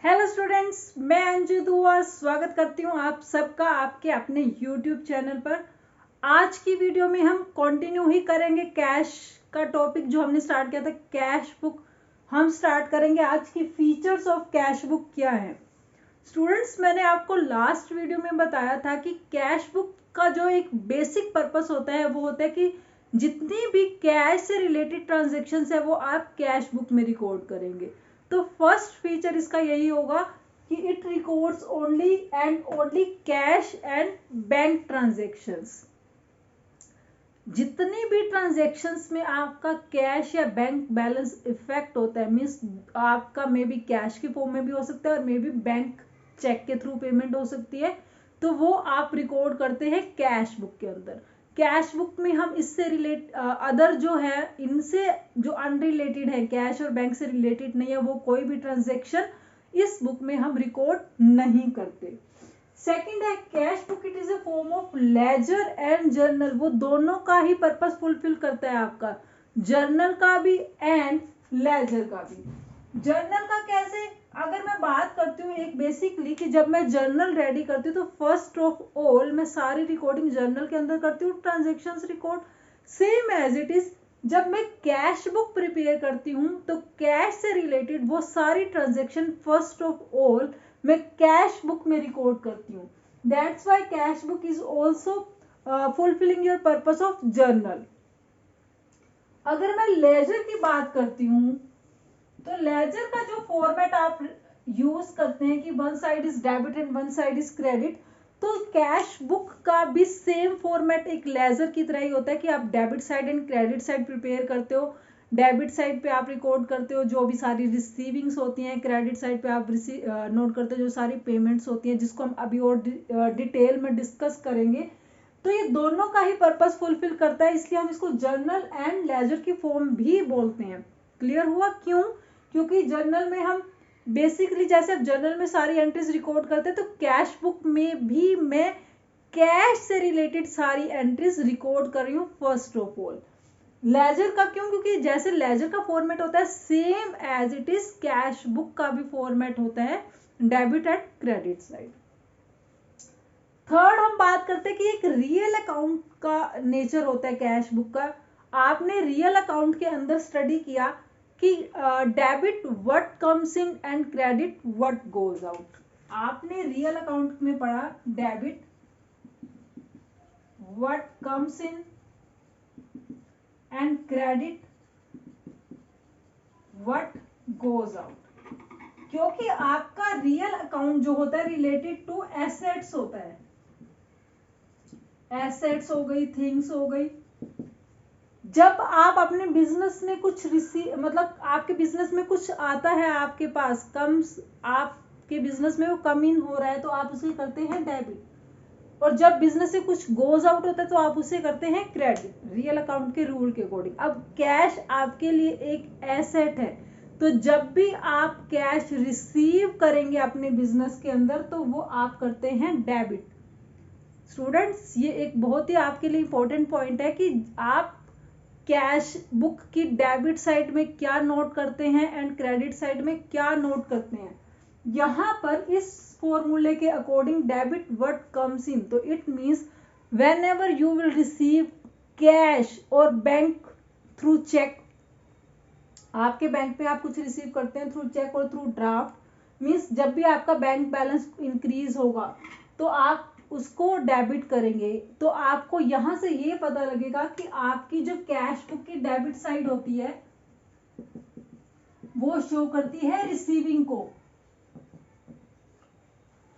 Hello students, मैं अंजू दुआ स्वागत करती हूँ आप सबका आपके अपने यूट्यूब चैनल पर। आज की वीडियो में हम कंटिन्यू ही करेंगे कैश का टॉपिक जो हमने स्टार्ट किया था, कैश बुक। हम स्टार्ट करेंगे आज की फीचर्स ऑफ कैश बुक क्या है। स्टूडेंट्स, मैंने आपको लास्ट वीडियो में बताया था कि कैश बुक का जो एक बेसिक पर्पस होता है वो होता है कि जितनी भी कैश से रिलेटेड ट्रांजेक्शन है वो आप कैश बुक में रिकॉर्ड करेंगे। तो फर्स्ट फीचर इसका यही होगा कि it records only and only cash and bank transactions. जितनी भी ट्रांजेक्शंस में आपका कैश या बैंक बैलेंस इफेक्ट होता है, मीन्स आपका मे बी कैश के फॉर्म में भी हो सकता है और मे बी बैंक चेक के थ्रू पेमेंट हो सकती है, तो वो आप रिकॉर्ड करते हैं कैश बुक के अंदर। कैश बुक में हम इससे रिलेट अदर जो है, इनसे जो अनरिलेटेड है, कैश और बैंक से रिलेटेड नहीं है, वो कोई भी ट्रांजेक्शन इस बुक में हम रिकॉर्ड नहीं करते। सेकंड है cash book, it is a form of ledger and journal. वो दोनों का ही पर्पस फुलफिल करता है, आपका जर्नल का भी एंड लेजर का भी। जर्नल का कैसे, अगर मैं बात करती हूँ एक बेसिकली कि जब मैं जर्नल रेडी करती हूँ तो फर्स्ट ऑफ ऑल मैं सारी रिकॉर्डिंग जर्नल के अंदर करती हूँ, transactions record. Same as it is जब मैं कैश बुक प्रिपेयर करती हूँ तो कैश से रिलेटेड वो सारी ट्रांजेक्शन फर्स्ट ऑफ ऑल मैं कैश बुक में रिकॉर्ड करती हूँ। That's why cash book is also fulfilling your purpose of journal. अगर मैं लेजर की बात करती हूँ तो लेजर का जो फॉर्मेट आप यूज करते हैं कि one side is debit and one side is credit, तो कैश बुक का भी सेम फॉर्मेट एक लेजर की तरह ही होता है कि आप debit side and credit side prepare करते हो। डेबिट साइड पे आप रिकॉर्ड करते हो जो भी सारी रिसीविंग्स होती हैं, क्रेडिट साइड पे आप नोट करते हो जो सारी पेमेंट्स होती हैं, जिसको हम अभी और डिटेल में डिस्कस करेंगे। तो ये दोनों का ही पर्पस फुलफिल करता है, इसलिए हम इसको जर्नल एंड लेजर की फॉर्म भी बोलते हैं। क्लियर हुआ क्यों? क्योंकि जर्नल में हम बेसिकली जैसे अब जर्नल में सारी एंट्रीज रिकॉर्ड करते हैं, तो कैश बुक में भी मैं कैश से रिलेटेड सारी एंट्रीज रिकॉर्ड कर रही हूँ फर्स्ट ऑफ ऑल। लेजर का क्यों? क्योंकि जैसे लेजर का फॉर्मेट होता है same as it is cash book का भी फॉर्मेट होता है, debit and credit side. Third हम बात करते हैं कि एक रियल अकाउंट का नेचर होता है कैश बुक का। आपने रियल अकाउंट के अंदर स्टडी किया कि debit what comes in and credit what goes out. आपने रियल अकाउंट में पढ़ा debit what comes in and credit what goes out. क्योंकि आपका रियल अकाउंट जो होता है रिलेटेड टू एसेट्स होता है, एसेट्स हो गई, थिंग्स हो गई। जब आप अपने बिजनेस में कुछ मतलब आपके बिजनेस में कुछ आता है आपके पास, कम्स, आपके बिजनेस में वो कम इन हो रहा है तो आप उसे करते हैं डेबिट, और जब बिजनेस से कुछ गोज आउट होता है तो आप उसे करते हैं क्रेडिट, रियल अकाउंट के रूल के अकॉर्डिंग। अब कैश आपके लिए एक एसेट है, तो जब भी आप कैश रिसीव करेंगे अपने बिजनेस के अंदर तो वो आप करते हैं डेबिट। स्टूडेंट्स, ये एक बहुत ही आपके लिए इंपॉर्टेंट पॉइंट है कि आप कैश बुक की डेबिट साइड में क्या नोट करते हैं एंड क्रेडिट साइड में क्या नोट करते हैं। यहां पर इस फॉर्मूले के according debit what comes in, तो it means whenever you will receive cash और बैंक थ्रू चेक, आपके बैंक पे आप कुछ रिसीव करते हैं थ्रू चेक और थ्रू ड्राफ्ट, मींस जब भी आपका बैंक बैलेंस इंक्रीज होगा तो आप उसको डेबिट करेंगे। तो आपको यहां से ये पता लगेगा कि आपकी जो कैश बुक की डेबिट साइड होती है वो शो करती है रिसीविंग को,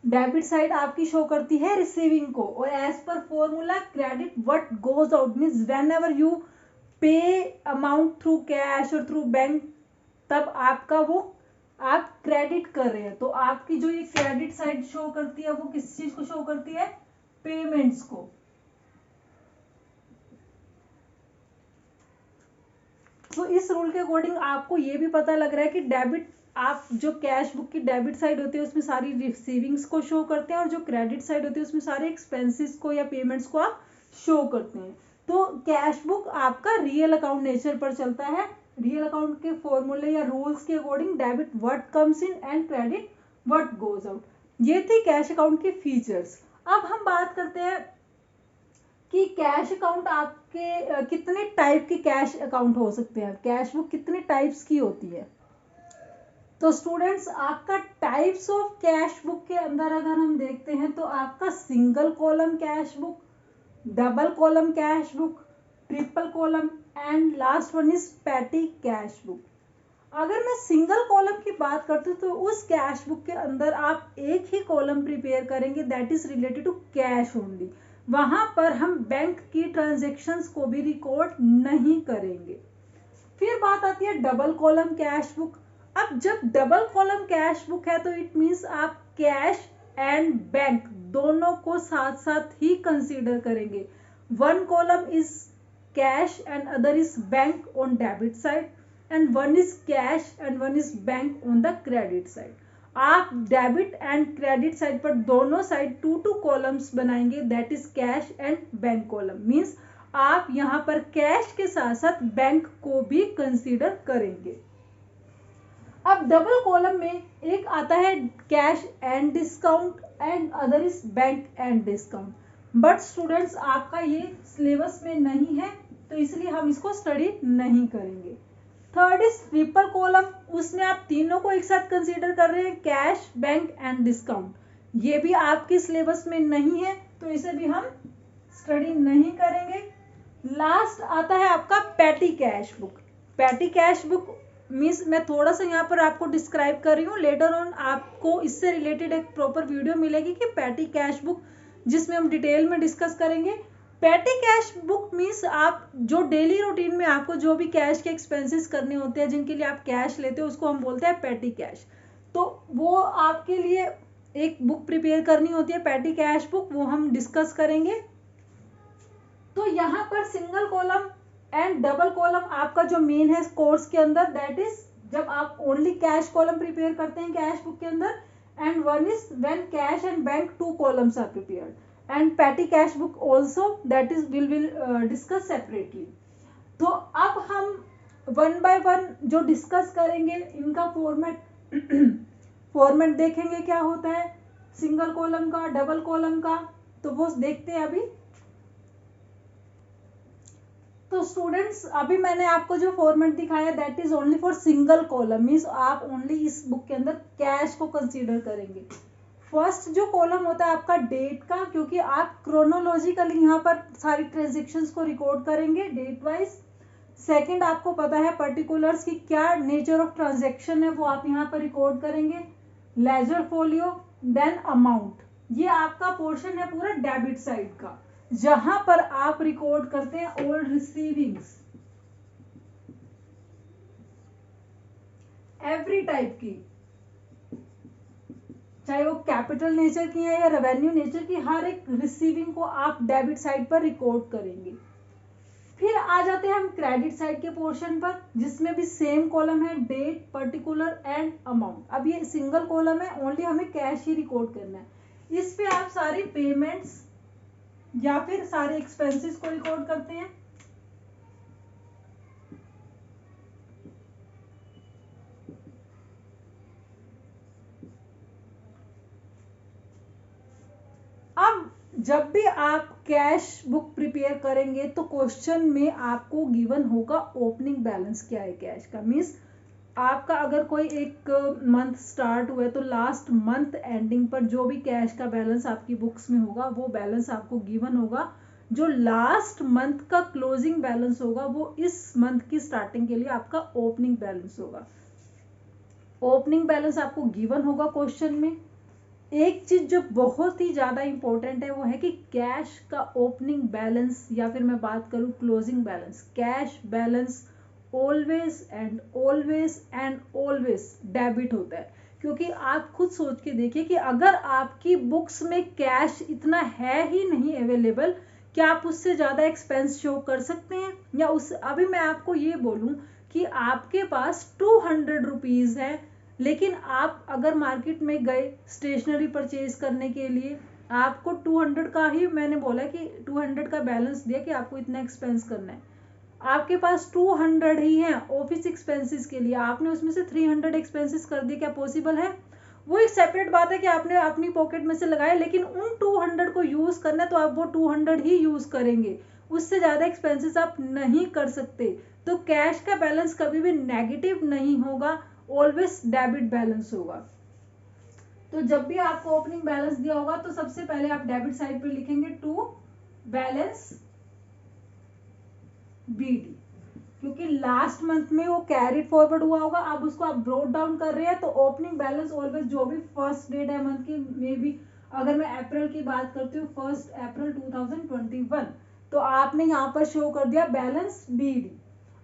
डेबिट साइड आपकी शो करती है रिसीविंग को। और as per formula credit what goes out means whenever you pay amount through cash और थ्रू बैंक, तब आपका वो आप क्रेडिट कर रहे हैं। तो आपकी जो ये क्रेडिट साइड शो करती है वो किस चीज को शो करती है? पेमेंट्स को। तो इस रूल के अकॉर्डिंग आपको ये भी पता लग रहा है कि डेबिट, आप जो कैश बुक की डेबिट साइड होती है उसमें सारी रिसीविंग्स को शो करते हैं और जो क्रेडिट साइड होती है उसमें सारे एक्सपेंसेस को या पेमेंट्स को आप शो करते हैं। तो कैश बुक आपका रियल अकाउंट नेचर पर चलता है। रियल अकाउंट के फॉर्मूले या रूल्स के according debit what comes in and credit what goes out. ये थी कैश अकाउंट की फीचर्स। अब हम बात करते हैं कि कैश अकाउंट आपके कितने टाइप के कैश अकाउंट हो सकते हैं, कैश बुक कितने टाइप्स की होती है। तो स्टूडेंट्स आपका टाइप्स ऑफ कैश बुक के अंदर अगर हम देखते हैं तो आपका single column cash book, double column cash book, triple column and last one is patty cash book. अगर मैं सिंगल कॉलम की बात करती हूँ तो उस कैश बुक के अंदर आप एक ही कॉलम प्रिपेयर करेंगे that is related to cash only. वहां पर हम बैंक की ट्रांजेक्शन्स को भी रिकॉर्ड नहीं करेंगे। फिर बात आती है डबल कॉलम कैश बुक। अब जब डबल कॉलम कैश बुक है तो इट मीन्स आप कैश एंड बैंक दोनों को साथ साथ ही कंसीडर करेंगे। One column is cash and other is bank on debit side and one is cash and one is bank on the credit side. आप debit and credit side पर दोनों side 2 columns बनाएंगे that is cash and bank column. Means आप यहां पर cash के साथ साथ बैंक को भी कंसीडर करेंगे। अब डबल कॉलम में एक आता है cash and discount and other is bank and discount. But students आपका ये सिलेबस में नहीं है तो इसलिए हम इसको स्टडी नहीं करेंगे। थर्ड इज ट्रिपल कॉलम, उसमें आप तीनों को एक साथ कंसीडर कर रहे हैं कैश बैंक एंड डिस्काउंट। ये भी आपके सिलेबस में नहीं है तो इसे भी हम स्टडी नहीं करेंगे। लास्ट आता है आपका patty cash book. Patty cash book means मैं थोड़ा सा यहाँ पर आपको डिस्क्राइब कर रही हूँ, लेटर ऑन आपको इससे रिलेटेड एक प्रॉपर वीडियो मिलेगी कि पैटी कैश बुक जिसमें हम डिटेल में डिस्कस करेंगे। पैटी कैश बुक मीन्स आप जो डेली रूटीन में आपको जो भी कैश के एक्सपेंसेस करने होते हैं जिनके लिए आप कैश लेते हो उसको हम बोलते हैं पैटी कैश। तो वो आपके लिए एक बुक प्रिपेयर करनी होती है पैटी कैश बुक, वो हम डिस्कस करेंगे। तो यहाँ पर single column and double column आपका जो मेन है कोर्स के अंदर दैट इज जब आप ओनली कैश कॉलम प्रिपेयर करते हैं कैश बुक के अंदर and one is when cash and bank 2 columns are prepared and petty cash book also that is will discuss separately. तो अब हम वन बाय वन जो डिस्कस करेंगे इनका फॉर्मेट देखेंगे क्या होता है सिंगल कॉलम का डबल कॉलम का, तो वो देखते हैं अभी। तो स्टूडेंट्स अभी मैंने आपको जो फॉर्मेट दिखाया that is only for single column, means आप ओनली इस बुक के अंदर कैश को कंसीडर करेंगे। फर्स्ट जो कॉलम होता है आपका डेट का, क्योंकि आप क्रोनोलॉजिकली यहाँ पर सारी ट्रांजेक्शन्स को रिकॉर्ड करेंगे डेट वाइज। सेकंड आपको पता है पर्टिकुलर्स की क्या नेचर ऑफ ट्रांजेक्शन है वो आप यहाँ पर रिकॉर्ड करेंगे। लेजर फोलियो देन अमाउंट, ये आपका पोर्शन है पूरा डेबिट साइड का जहां पर आप रिकॉर्ड करते हैं ऑल रिसीविंग्स एवरी टाइप की, चाहे वो कैपिटल नेचर की है या रेवेन्यू नेचर की, हर एक रिसीविंग को आप डेबिट साइड पर रिकॉर्ड करेंगे। फिर आ जाते हैं हम क्रेडिट साइड के पोर्शन पर जिसमें भी सेम कॉलम है डेट पर्टिकुलर एंड अमाउंट। अब ये सिंगल कॉलम है ओनली हमें कैश ही रिकॉर्ड करना है। इस पे आप सारी पेमेंट्स या फिर सारे एक्सपेंसेस को रिकॉर्ड करते हैं। अब जब भी आप कैश बुक प्रिपेयर करेंगे तो क्वेश्चन में आपको गिवन होगा ओपनिंग बैलेंस क्या है कैश का। मीन्स आपका अगर कोई एक मंथ स्टार्ट हुआ है तो लास्ट मंथ एंडिंग पर जो भी कैश का बैलेंस आपकी बुक्स में होगा वो बैलेंस आपको गिवन होगा। जो लास्ट मंथ का क्लोजिंग बैलेंस होगा वो इस मंथ की स्टार्टिंग के लिए आपका ओपनिंग बैलेंस होगा। ओपनिंग बैलेंस आपको गिवन होगा क्वेश्चन में। एक चीज जो बहुत ही ज्यादा इंपॉर्टेंट है वो है कि कैश का ओपनिंग बैलेंस या फिर मैं बात करूं closing balance, cash balance always and always debit होता है। क्योंकि आप खुद सोच के देखिए कि अगर आपकी बुक्स में कैश इतना है ही नहीं अवेलेबल, क्या आप उससे ज्यादा एक्सपेंस शो कर सकते हैं? या उस अभी मैं आपको ये बोलूं कि आपके पास 200 रुपीज है लेकिन आप अगर मार्केट में गए स्टेशनरी परचेज करने के लिए, आपको 200 का ही मैंने बोला कि 200 का बैलेंस दिया कि आपको इतना एक्सपेंस करना है, आपके पास 200 ही है ऑफिस एक्सपेंसेस के लिए, आपने उसमें से 300 एक्सपेंसेस कर दिए, क्या पॉसिबल है? वो एक सेपरेट बात है कि आपने अपनी पॉकेट में से लगाया, लेकिन उन 200 को यूज करना है तो आप वो 200 ही यूज करेंगे, उससे ज्यादा एक्सपेंसेस आप नहीं कर सकते। तो कैश का बैलेंस कभी भी नेगेटिव नहीं होगा, ऑलवेज डेबिट बैलेंस होगा। तो जब भी आपको ओपनिंग बैलेंस दिया होगा तो सबसे पहले आप डेबिट साइड पे लिखेंगे टू बैलेंस बीडी, क्योंकि लास्ट मंथ में वो कैरी फॉरवर्ड हुआ होगा, अब उसको आप ब्रोट डाउन कर रहे हैं। तो ओपनिंग बैलेंस ऑलवेज जो भी फर्स्ट डेट है मंथ की, मे बी अगर मैं अप्रैल की बात करती हूँ 1 अप्रैल 2021, तो आपने यहाँ पर शो कर दिया बैलेंस बीडी।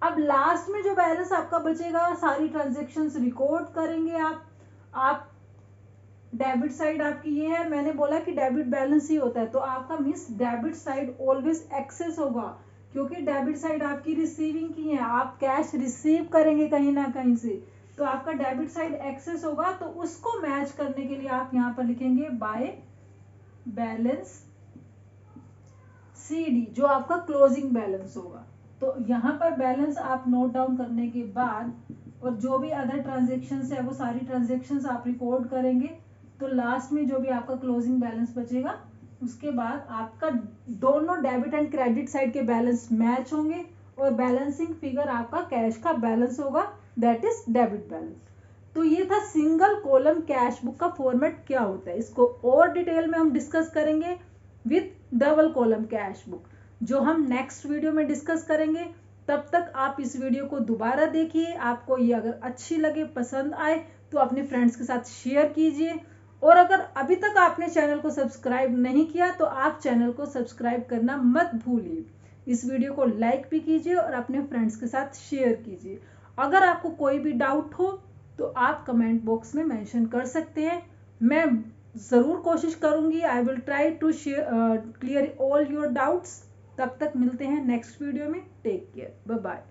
अब लास्ट में जो बैलेंस आपका बचेगा सारी ट्रांजेक्शन्स रिकॉर्ड करेंगे आप डेबिट साइड आपकी ये है, मैंने बोला कि डेबिट बैलेंस ही होता है, तो आपका means debit side always excess होगा, क्योंकि डेबिट साइड आपकी रिसीविंग की है, आप कैश रिसीव करेंगे कहीं ना कहीं से, तो आपका डेबिट साइड एक्सेस होगा। तो उसको मैच करने के लिए आप यहाँ पर लिखेंगे बाय बैलेंस सीडी, जो आपका क्लोजिंग बैलेंस होगा। तो यहाँ पर बैलेंस आप नोट डाउन करने के बाद और जो भी अदर ट्रांजेक्शन्स है वो सारी ट्रांजेक्शन्स आप रिकॉर्ड करेंगे। तो लास्ट में जो भी आपका क्लोजिंग बैलेंस बचेगा, उसके बाद आपका दोनों डेबिट एंड क्रेडिट साइड के बैलेंस मैच होंगे और बैलेंसिंग फिगर आपका कैश का बैलेंस होगा, दैट इज डेबिट बैलेंस। तो ये था सिंगल कॉलम कैश बुक का फॉर्मेट क्या होता है। इसको और डिटेल में हम डिस्कस करेंगे with double column cash book, जो हम नेक्स्ट वीडियो में डिस्कस करेंगे। तब तक आप इस वीडियो को दोबारा देखिए, आपको ये अगर अच्छी लगे, पसंद आए तो अपने फ्रेंड्स के साथ शेयर कीजिए, और अगर अभी तक आपने चैनल को सब्सक्राइब नहीं किया तो आप चैनल को सब्सक्राइब करना मत भूलिए। इस वीडियो को लाइक भी कीजिए और अपने फ्रेंड्स के साथ शेयर कीजिए। अगर आपको कोई भी डाउट हो तो आप कमेंट बॉक्स में मेंशन कर सकते हैं, मैं ज़रूर कोशिश करूंगी, I will try to clear all your doubts. तब तक मिलते हैं नेक्स्ट वीडियो में, टेक केयर, बाय बाय।